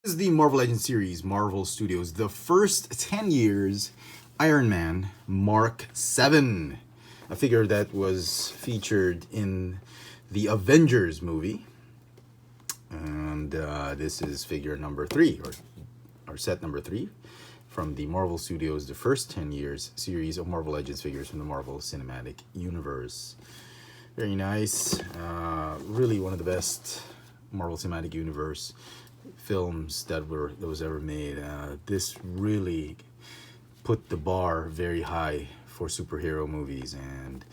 This is the Marvel Legends series, Marvel Studios, the first 10 years Iron Man Mark VII, a figure that was featured in the Avengers movie. And this is figure number 3, or set number 3, from the Marvel Studios, the first 10 years series of Marvel Legends figures from the Marvel Cinematic Universe. Very nice. Really one of the best Marvel Cinematic Universe films that was ever made. This really put the bar very high for superhero movies, and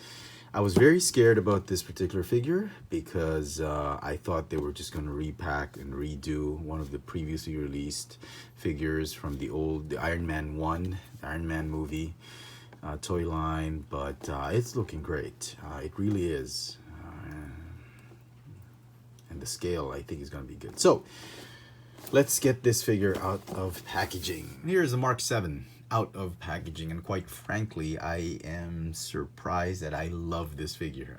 I was very scared about this particular figure because I thought they were just going to repack and redo one of the previously released figures from the Iron Man 1, Iron Man movie toy line, but it's looking great. It really is. And the scale, I think, is going to be good. So, let's get this figure out of packaging. Here's the Mark VII out of packaging, and quite frankly, I am surprised that I love this figure.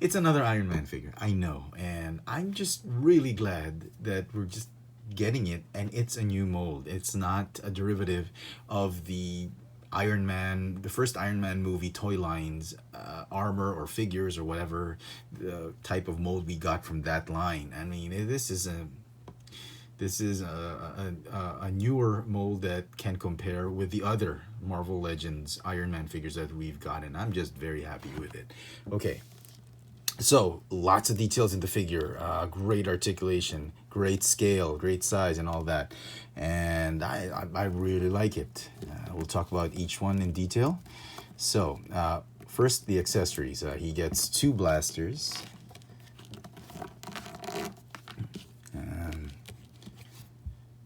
It's another Iron Man figure, I know, and I'm just really glad that we're just getting it, and it's a new mold. It's not a derivative of the Iron Man, the first Iron Man movie toy lines, armor or figures or whatever the type of mold we got from that line. I mean, this is a newer mold that can compare with the other Marvel Legends Iron Man figures that we've gotten. I'm just very happy with it. Okay, so lots of details in the figure, great articulation, great scale, great size, and all that. And I really like it. We'll talk about each one in detail. So first, the accessories. He gets 2 blasters.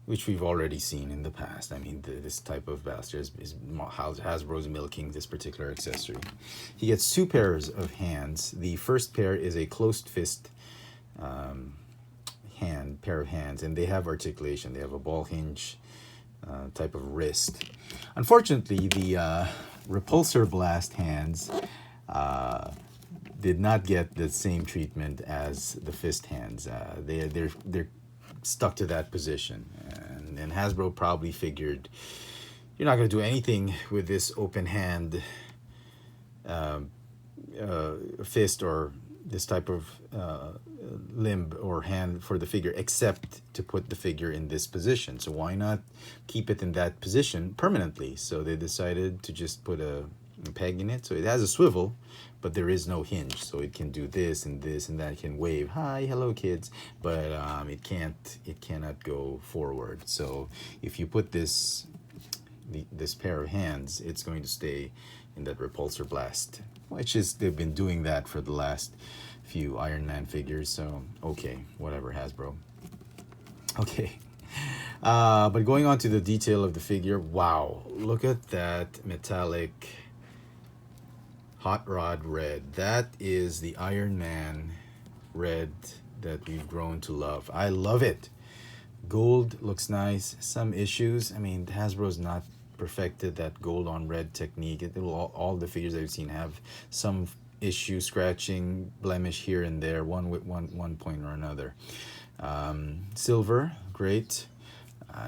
Which we've already seen in the past. I mean, this type of blaster is Hasbro's milking this particular accessory. He gets 2 pairs of hands. The first pair is a closed fist pair of hands, and they have articulation. They have a ball hinge type of wrist. Unfortunately, the repulsor blast hands did not get the same treatment as the fist hands. They're stuck to that position, and Hasbro probably figured you're not going to do anything with this open hand fist or this type of limb or hand for the figure except to put the figure in this position. So why not keep it in that position permanently? So they decided to just put a peg in it. So it has a swivel, but there is no hinge, so it can do this and this and that. It can wave, hi, hello kids, but it cannot go forward. So if you put this pair of hands, it's going to stay in that repulsor blast, which is, they've been doing that for the last few Iron Man figures. So okay, whatever, Hasbro. Okay. But going on to the detail of the figure, wow, look at that metallic hot rod red. That is the Iron Man red that we've grown to love. I love it. Gold looks nice. Some issues. I mean, Hasbro's not perfected that gold on red technique. All the figures I've seen have some issue, scratching, blemish here and there, one point or another. Silver, great.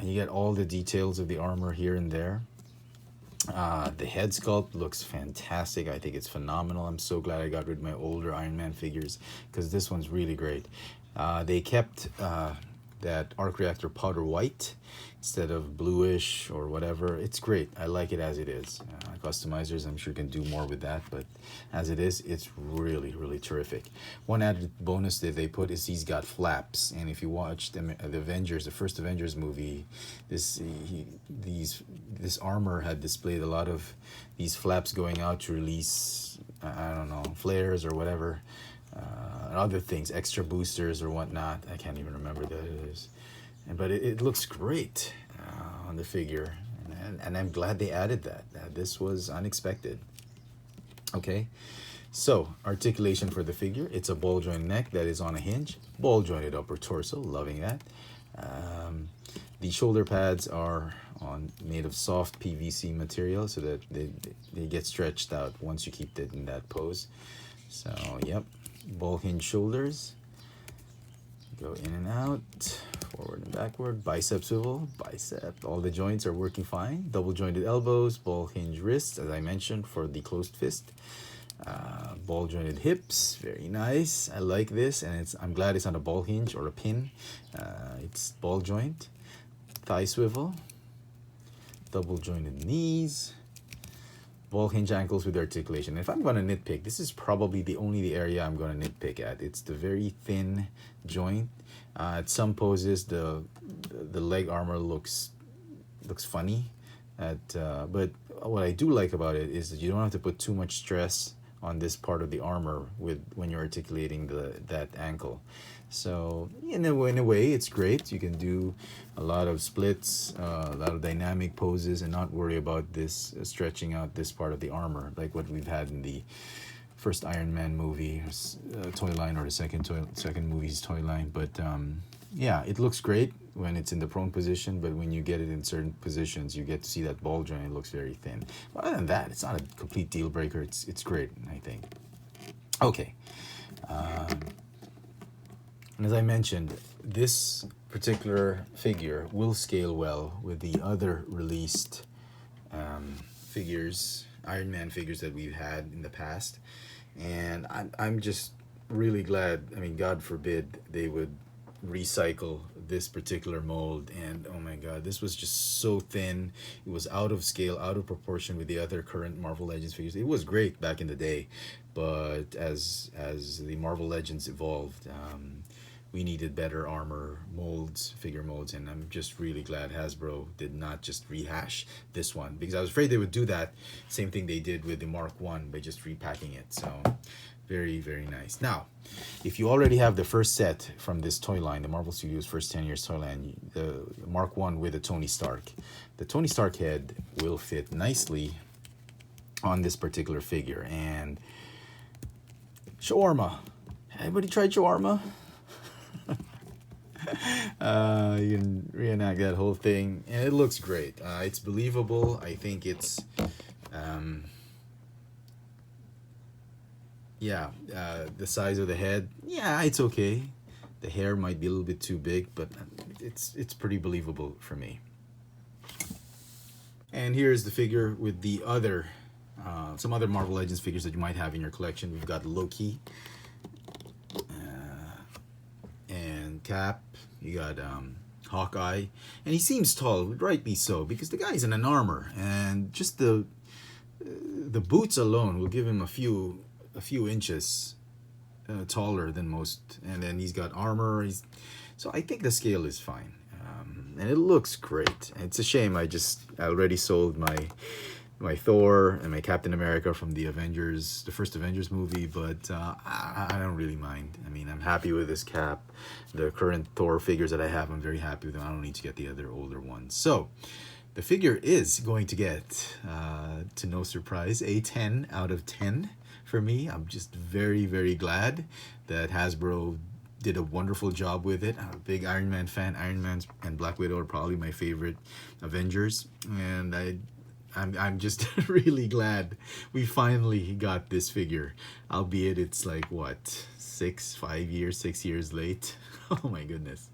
You get all the details of the armor here and there. The head sculpt looks fantastic. I think it's phenomenal. I'm so glad I got rid of my older Iron Man figures because this one's really great. They kept that arc reactor powder white instead of bluish or whatever. It's great. I like it as it is. Customizers, I'm sure, can do more with that, but as it is, it's really, really terrific. One added bonus that they put is he's got flaps, and if you watch the Avengers, the first Avengers movie, this armor had displayed a lot of these flaps going out to release, I don't know, flares or whatever. Other things, extra boosters or whatnot. I can't even remember that it is. But it looks great on the figure. And I'm glad they added that. This was unexpected. Okay, so articulation for the figure. It's a ball joint neck that is on a hinge. Ball jointed upper torso. Loving that. The shoulder pads are made of soft PVC material so that they get stretched out once you keep it in that pose. So, yep. Ball hinge shoulders. Go in and out, forward and backward, bicep swivel, bicep. All the joints are working fine. Double jointed elbows, ball hinge wrists, as I mentioned, for the closed fist. Ball jointed hips, very nice. I like this, and I'm glad it's not a ball hinge or a pin. It's ball joint. Thigh swivel, double jointed knees, ball hinge ankles with articulation. If I'm going to nitpick, this is probably the only area I'm going to nitpick at. It's the very thin joint. At some poses, the leg armor looks funny. But what I do like about it is that you don't have to put too much stress on this part of the armor when you're articulating that ankle. So in a way, it's great. You can do a lot of splits, a lot of dynamic poses, and not worry about this stretching out this part of the armor, like what we've had in the first Iron Man movie, toy line, or the second movie's toy line. But yeah, it looks great when it's in the prone position, but when you get it in certain positions, you get to see that ball joint. It looks very thin. But other than that, it's not a complete deal breaker. It's great, I think. Okay. And as I mentioned, this particular figure will scale well with the other released figures, Iron Man figures that we've had in the past. And I'm just really glad, I mean, God forbid they would recycle this particular mold. And oh my God, this was just so thin. It was out of scale, out of proportion with the other current Marvel Legends figures. It was great back in the day, but as the Marvel Legends evolved, we needed better armor molds, figure molds, and I'm just really glad Hasbro did not just rehash this one, because I was afraid they would do that same thing they did with the Mark 1 by just repacking it. So very, very nice. Now, if you already have the first set from this toy line, the Marvel Studios first 10 years toy line, the Mark 1 with the Tony Stark, the Tony Stark head will fit nicely on this particular figure. And shawarma. Anybody tried shawarma? You can reenact that whole thing, and it looks great. It's believable. I think it's the size of the head, yeah, it's okay. The hair might be a little bit too big, but it's pretty believable for me. And here's the figure with the other some other Marvel Legends figures that you might have in your collection. We've got Loki and Cap. You got Hawkeye, and he seems tall, rightly so, because the guy's in an armor, and just the boots alone will give him a few inches taller than most. And then he's got armor. So I think the scale is fine, and it looks great. It's a shame I already sold my Thor and my Captain America from the Avengers, the first Avengers movie, but I don't really mind. I mean, I'm happy with this Cap. The current Thor figures that I have, I'm very happy with them. I don't need to get the other older ones. So the figure is going to get, to no surprise, a 10 out of 10 for me. I'm just very, very glad that Hasbro did a wonderful job with it. I'm a big Iron Man fan. Iron Man and Black Widow are probably my favorite Avengers, and I'm just really glad we finally got this figure, albeit it's like, what, 6 years late. Oh my goodness.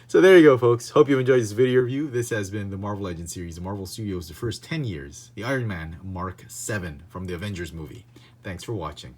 So there you go, folks. Hope you enjoyed this video review. This has been the Marvel Legends series, the Marvel Studios, the first 10 years, the Iron Man Mark 7 from the Avengers movie. Thanks for watching.